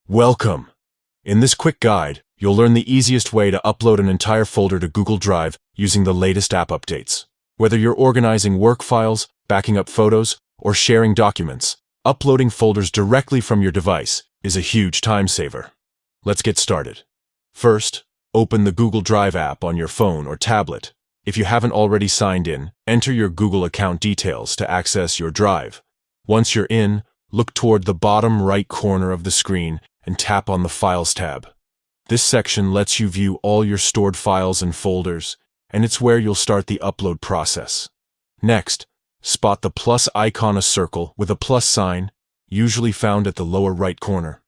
Welcome! In this quick guide, you'll learn the easiest way to upload an entire folder to Google Drive using the latest app updates. Whether you're organizing work files, backing up photos, or sharing documents, uploading folders directly from your device is a huge time saver. Let's get started. First, open the Google Drive app on your phone or tablet. If you haven't already signed in, enter your Google account details to access your Drive. Once you're in, look toward the bottom right corner of the screen and tap on the Files tab. This section lets you view all your stored files and folders, and it's where you'll start the upload process. Next, spot the plus icon, a circle with a plus sign, usually found at the lower right corner.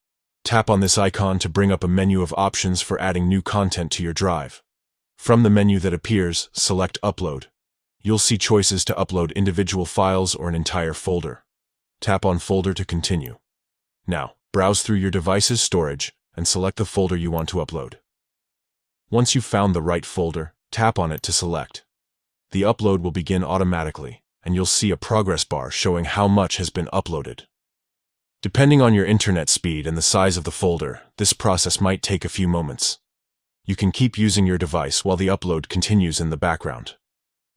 Tap on this icon to bring up a menu of options for adding new content to your Drive. From the menu that appears, select Upload. You'll see choices to upload individual files or an entire folder. Tap on Folder to continue. Now, browse through your device's storage and select the folder you want to upload. Once you've found the right folder, tap on it to select. The upload will begin automatically, and you'll see a progress bar showing how much has been uploaded. Depending on your internet speed and the size of the folder, this process might take a few moments. You can keep using your device while the upload continues in the background.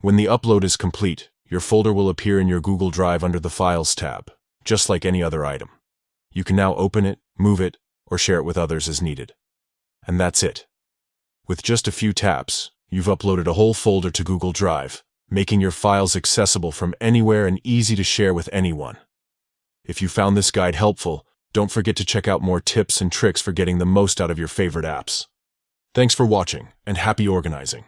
When the upload is complete, your folder will appear in your Google Drive under the Files tab, just like any other item. You can now open it, move it, or share it with others as needed. And that's it. With just a few taps, you've uploaded a whole folder to Google Drive, making your files accessible from anywhere and easy to share with anyone. If you found this guide helpful, don't forget to check out more tips and tricks for getting the most out of your favorite apps. Thanks for watching, and happy organizing!